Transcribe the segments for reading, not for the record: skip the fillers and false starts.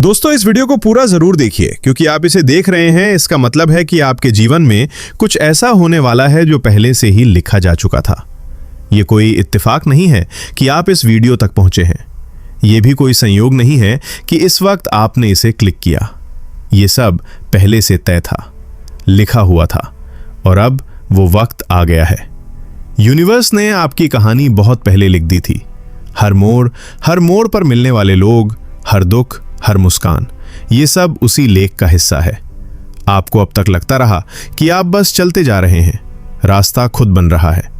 दोस्तों, इस वीडियो को पूरा जरूर देखिए, क्योंकि आप इसे देख रहे हैं इसका मतलब है कि आपके जीवन में कुछ ऐसा होने वाला है जो पहले से ही लिखा जा चुका था। ये कोई इत्तेफाक नहीं है कि आप इस वीडियो तक पहुंचे हैं। ये भी कोई संयोग नहीं है कि इस वक्त आपने इसे क्लिक किया। ये सब पहले से तय था, लिखा हुआ था, और अब वो वक्त आ गया है। यूनिवर्स ने आपकी कहानी बहुत पहले लिख दी थी। हर मोड़ पर मिलने वाले लोग, हर दुख, हर मुस्कान, ये सब उसी लेख का हिस्सा है। आपको अब तक लगता रहा कि आप बस चलते जा रहे हैं, रास्ता खुद बन रहा है।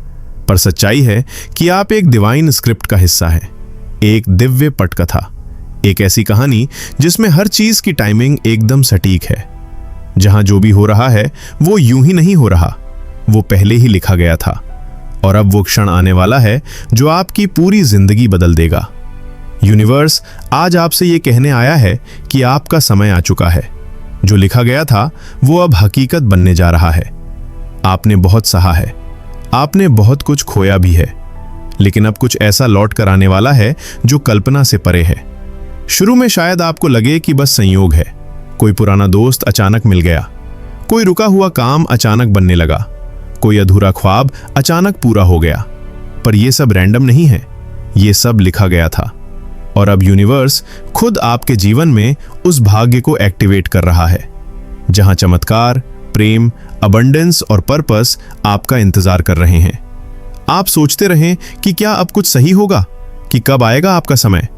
पर सच्चाई है कि आप एक डिवाइन स्क्रिप्ट का हिस्सा है, एक दिव्य पटकथा, एक ऐसी कहानी जिसमें हर चीज की टाइमिंग एकदम सटीक है। जहां जो भी हो रहा है वो यूं ही नहीं हो रहा, वो पहले ही लिखा गया था। और अब वो क्षण आने वाला है जो आपकी पूरी जिंदगी बदल देगा। यूनिवर्स आज आपसे ये कहने आया है कि आपका समय आ चुका है। जो लिखा गया था वो अब हकीकत बनने जा रहा है। आपने बहुत सहा है, आपने बहुत कुछ खोया भी है, लेकिन अब कुछ ऐसा लौट कर आने वाला है जो कल्पना से परे है। शुरू में शायद आपको लगे कि बस संयोग है, कोई पुराना दोस्त अचानक मिल गया, कोई रुका हुआ काम अचानक बनने लगा, कोई अधूरा ख्वाब अचानक पूरा हो गया। पर यह सब रैंडम नहीं है, ये सब लिखा गया था। और अब यूनिवर्स खुद आपके जीवन में उस भाग्य को एक्टिवेट कर रहा है, जहां चमत्कार, प्रेम, अबंडेंस और पर्पस आपका इंतजार कर रहे हैं। आप सोचते रहें कि क्या अब कुछ सही होगा, कि कब आएगा आपका समय,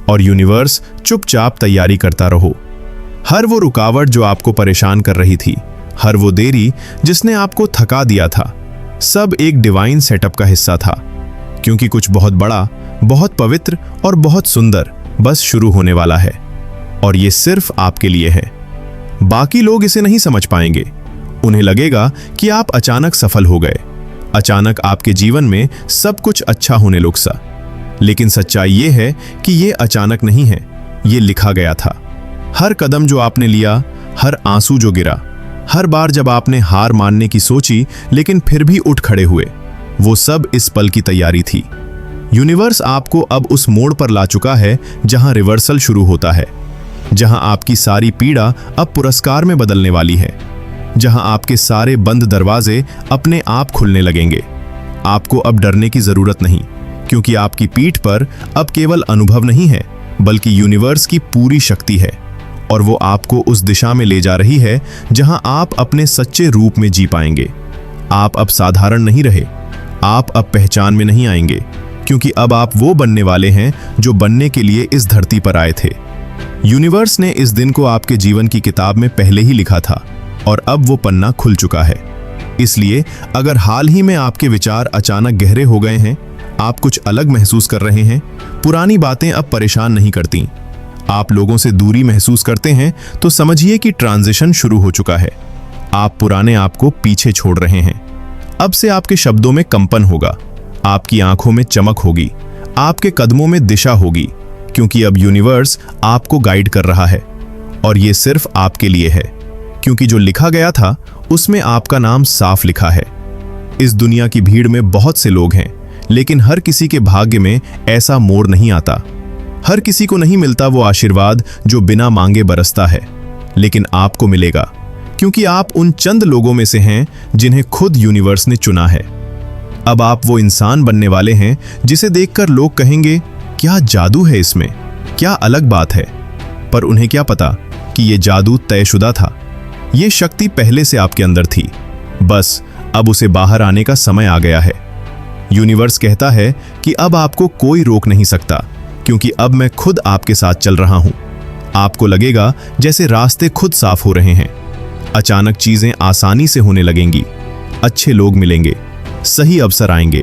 और यूनिवर्स चुपचाप तैयारी करता रहो। हर वो रुकावट जो आपको परेशान कर रही थी, हर वो देरी जिसने आपको थका दिया था, सब एक डिवाइन सेटअप का हिस्सा था। क्योंकि कुछ बहुत बड़ा, बहुत पवित्र और बहुत सुंदर बस शुरू होने वाला है, और ये सिर्फ आपके लिए है। बाकी लोग इसे नहीं समझ पाएंगे। उन्हें लगेगा कि आप अचानक सफल हो गए, अचानक आपके जीवन में सब कुछ अच्छा होने लग सा। लेकिन सच्चाई ये है कि ये अचानक नहीं है, ये लिखा गया था। हर कदम जो आपने लिया, हर आंसू जो गिरा, हर बार जब आपने हार मानने की सोची लेकिन फिर भी उठ खड़े हुए, वो सब इस पल की तैयारी थी। यूनिवर्स आपको अब उस मोड़ पर ला चुका है जहां रिवर्सल शुरू होता है, जहां आपकी सारी पीड़ा अब पुरस्कार में बदलने वाली है, जहां आपके सारे बंद दरवाजे अपने आप खुलने लगेंगे। आपको अब डरने की जरूरत नहीं, क्योंकि आपकी पीठ पर अब केवल अनुभव नहीं है, बल्कि यूनिवर्स की पूरी शक्ति है, और वो आपको उस दिशा में ले जा रही है जहां आप अपने सच्चे रूप में जी पाएंगे। आप अब साधारण नहीं रहे, आप अब पहचान में नहीं आएंगे, क्योंकि अब आप वो बनने वाले हैं जो बनने के लिए इस धरती पर आए थे। यूनिवर्स ने इस दिन को आपके जीवन की किताब में पहले ही लिखा था, और अब वो पन्ना खुल चुका है। इसलिए अगर हाल ही में आपके विचार अचानक गहरे हो गए हैं, आप कुछ अलग महसूस कर रहे हैं, पुरानी बातें अब परेशान नहीं करती, आप लोगों से दूरी महसूस करते हैं, तो समझिए कि ट्रांजिशन शुरू हो चुका है। आप पुराने आप को पीछे छोड़ रहे हैं। अब से आपके शब्दों में कंपन होगा, आपकी आंखों में चमक होगी, आपके कदमों में दिशा होगी, क्योंकि अब यूनिवर्स आपको गाइड कर रहा है। और ये सिर्फ आपके लिए है, क्योंकि जो लिखा गया था उसमें आपका नाम साफ लिखा है। इस दुनिया की भीड़ में बहुत से लोग हैं, लेकिन हर किसी के भाग्य में ऐसा मोड़ नहीं आता। हर किसी को नहीं मिलता वो आशीर्वाद जो बिना मांगे बरसता है, लेकिन आपको मिलेगा, क्योंकि आप उन चंद लोगों में से हैं जिन्हें खुद यूनिवर्स ने चुना है। अब आप वो इंसान बनने वाले हैं जिसे देखकर लोग कहेंगे, क्या जादू है इसमें, क्या अलग बात है। पर उन्हें क्या पता कि ये जादू तयशुदा था, ये शक्ति पहले से आपके अंदर थी, बस अब उसे बाहर आने का समय आ गया है। यूनिवर्स कहता है कि अब आपको कोई रोक नहीं सकता, क्योंकि अब मैं खुद आपके साथ चल रहा हूं। आपको लगेगा जैसे रास्ते खुद साफ हो रहे हैं, अचानक चीजें आसानी से होने लगेंगी, अच्छे लोग मिलेंगे, सही अवसर आएंगे,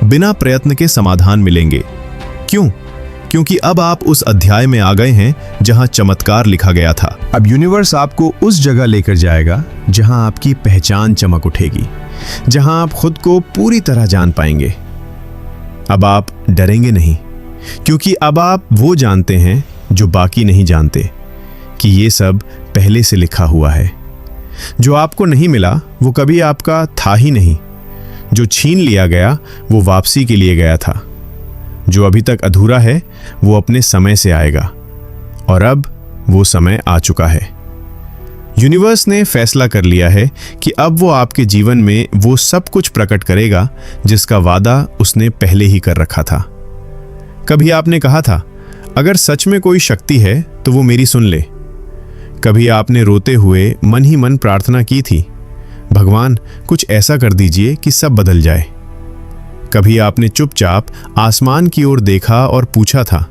बिना प्रयत्न के समाधान मिलेंगे। क्यों? क्योंकि अब आप उस अध्याय में आ गए हैं जहां चमत्कार लिखा गया था। अब यूनिवर्स आपको उस जगह लेकर जाएगा जहां आपकी पहचान चमक उठेगी, जहां आप खुद को पूरी तरह जान पाएंगे। अब आप डरेंगे नहीं, क्योंकि अब आप वो जानते हैं जो बाकी नहीं जानते, कि ये सब पहले से लिखा हुआ है। जो आपको नहीं मिला वो कभी आपका था ही नहीं, जो छीन लिया गया वो वापसी के लिए गया था, जो अभी तक अधूरा है वो अपने समय से आएगा। और अब वो समय आ चुका है। यूनिवर्स ने फैसला कर लिया है कि अब वो आपके जीवन में वो सब कुछ प्रकट करेगा जिसका वादा उसने पहले ही कर रखा था। कभी आपने कहा था, अगर सच में कोई शक्ति है तो वो मेरी सुन ले। कभी आपने रोते हुए मन ही मन प्रार्थना की थी, भगवान कुछ ऐसा कर दीजिए कि सब बदल जाए। कभी आपने चुपचाप आसमान की ओर देखा और पूछा था,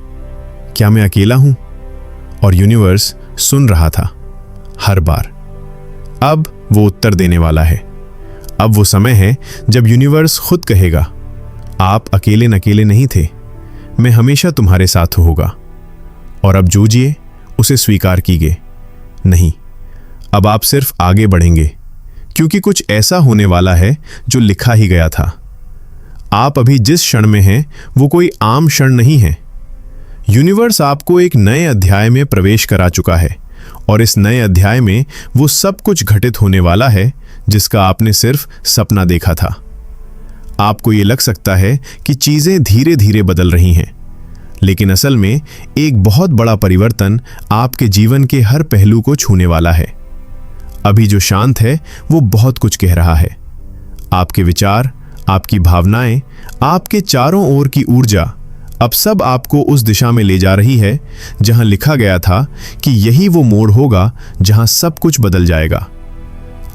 क्या मैं अकेला हूं? और यूनिवर्स सुन रहा था हर बार। अब वो उत्तर देने वाला है। अब वो समय है जब यूनिवर्स खुद कहेगा, आप अकेले नकेले नहीं थे, मैं हमेशा तुम्हारे साथ होगा। और अब जूझिए, उसे स्वीकार कीजिए। नहीं, अब आप सिर्फ आगे बढ़ेंगे, क्योंकि कुछ ऐसा होने वाला है जो लिखा ही गया था। आप अभी जिस क्षण में हैं वो कोई आम क्षण नहीं है। यूनिवर्स आपको एक नए अध्याय में प्रवेश करा चुका है, और इस नए अध्याय में वो सब कुछ घटित होने वाला है जिसका आपने सिर्फ सपना देखा था। आपको ये लग सकता है कि चीजें धीरे धीरे बदल रही हैं, लेकिन असल में एक बहुत बड़ा परिवर्तन आपके जीवन के हर पहलू को छूने वाला है। अभी जो शांत है वो बहुत कुछ कह रहा है। आपके विचार, आपकी भावनाएं, आपके चारों ओर की ऊर्जा अब सब आपको उस दिशा में ले जा रही है जहां लिखा गया था कि यही वो मोड़ होगा जहां सब कुछ बदल जाएगा।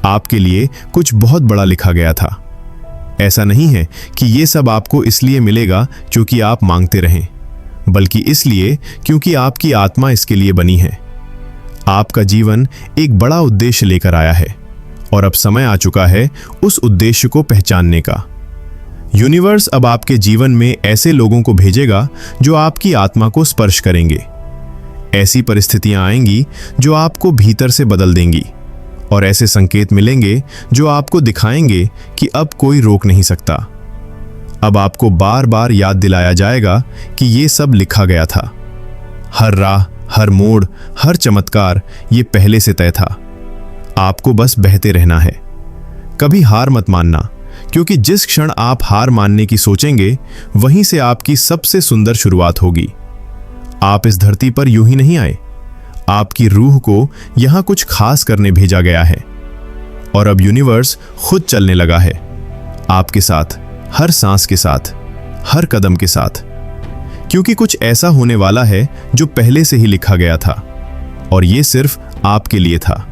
आपके लिए कुछ बहुत बड़ा लिखा गया था। ऐसा नहीं है कि ये सब आपको इसलिए मिलेगा क्योंकि आप मांगते रहें, बल्कि इसलिए क्योंकि आपकी आत्मा इसके लिए बनी है। आपका जीवन एक बड़ा उद्देश्य लेकर आया है, और अब समय आ चुका है उस उद्देश्य को पहचानने का। यूनिवर्स अब आपके जीवन में ऐसे लोगों को भेजेगा जो आपकी आत्मा को स्पर्श करेंगे। ऐसी परिस्थितियां आएंगी जो आपको भीतर से बदल देंगी, और ऐसे संकेत मिलेंगे जो आपको दिखाएंगे कि अब कोई रोक नहीं सकता। अब आपको बार बार याद दिलाया जाएगा कि ये सब लिखा गया था। हर राह, हर मोड़, हर चमत्कार ये पहले से तय था। आपको बस बहते रहना है। कभी हार मत मानना, क्योंकि जिस क्षण आप हार मानने की सोचेंगे वहीं से आपकी सबसे सुंदर शुरुआत होगी। आप इस धरती पर यूं ही नहीं आए। आपकी रूह को यहां कुछ खास करने भेजा गया है, और अब यूनिवर्स खुद चलने लगा है आपके साथ, हर सांस के साथ, हर कदम के साथ, क्योंकि कुछ ऐसा होने वाला है जो पहले से ही लिखा गया था, और ये सिर्फ आपके लिए था,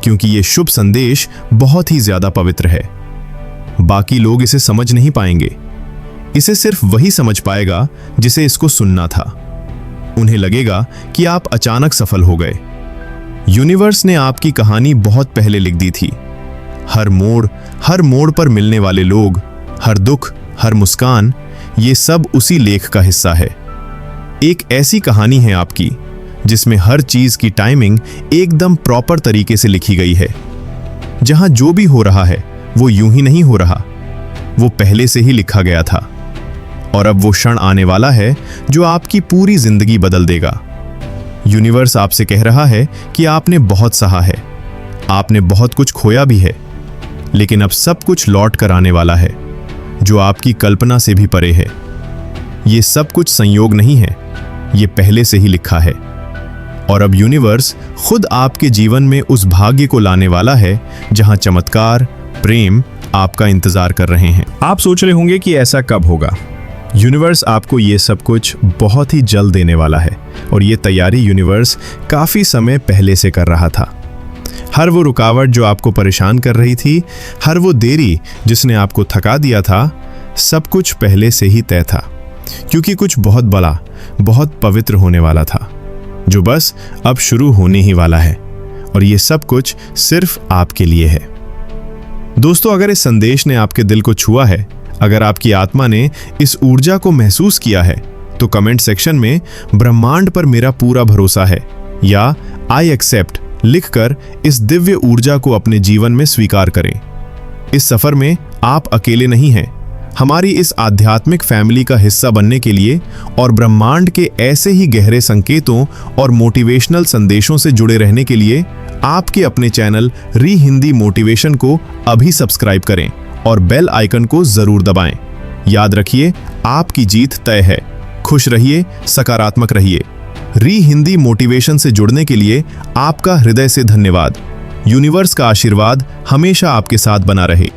क्योंकि ये शुभ संदेश बहुत ही ज्यादा पवित्र है। बाकी लोग इसे समझ नहीं पाएंगे। इसे सिर्फ वही समझ पाएगा जिसे इसको सुनना था। उन्हें लगेगा कि आप अचानक सफल हो गए। यूनिवर्स ने आपकी कहानी बहुत पहले लिख दी थी। हर मोड़ पर मिलने वाले लोग, हर दुख, हर मुस्कान, ये सब उसी लेख का हिस्सा है। एक ऐसी कहानी है आपकी जिसमें हर चीज की टाइमिंग एकदम प्रॉपर तरीके से लिखी गई है। जहां जो भी हो रहा है वो यूं ही नहीं हो रहा, वो पहले से ही लिखा गया था। और अब वो क्षण आने वाला है जो आपकी पूरी जिंदगी बदल देगा। यूनिवर्स आपसे कह रहा है कि आपने बहुत सहा है, आपने बहुत कुछ खोया भी है, लेकिन अब सब कुछ लौट कर आने वाला है जो आपकी कल्पना से भी परे है। ये सब कुछ संयोग नहीं है, ये पहले से ही लिखा है। और अब यूनिवर्स खुद आपके जीवन में उस भाग्य को लाने वाला है जहां चमत्कार, प्रेम आपका इंतजार कर रहे हैं। आप सोच रहे होंगे कि ऐसा कब होगा। यूनिवर्स आपको ये सब कुछ बहुत ही जल्द देने वाला है, और ये तैयारी यूनिवर्स काफी समय पहले से कर रहा था। हर वो रुकावट जो आपको परेशान कर रही थी, हर वो देरी जिसने आपको थका दिया था, सब कुछ पहले से ही तय था, क्योंकि कुछ बहुत बड़ा, बहुत पवित्र होने वाला था, जो बस अब शुरू होने ही वाला है। और ये सब कुछ सिर्फ आपके लिए है। दोस्तों, अगर इस संदेश ने आपके दिल को छुआ है, अगर आपकी आत्मा ने इस ऊर्जा को महसूस किया है, तो कमेंट सेक्शन में ब्रह्मांड पर मेरा पूरा भरोसा है या आई एक्सेप्ट लिखकर इस दिव्य ऊर्जा को अपने जीवन में स्वीकार करें। इस सफर में आप अकेले नहीं हैं। हमारी इस आध्यात्मिक फैमिली का हिस्सा बनने के लिए और ब्रह्मांड के ऐसे ही गहरे संकेतों और मोटिवेशनल संदेशों से जुड़े रहने के लिए आपके अपने चैनल री हिंदी मोटिवेशन को अभी सब्सक्राइब करें और बेल आइकन को जरूर दबाएं। याद रखिए, आपकी जीत तय है। खुश रहिए, सकारात्मक रहिए। री हिंदी मोटिवेशन से जुड़ने के लिए आपका हृदय से धन्यवाद। यूनिवर्स का आशीर्वाद हमेशा आपके साथ बना रहे।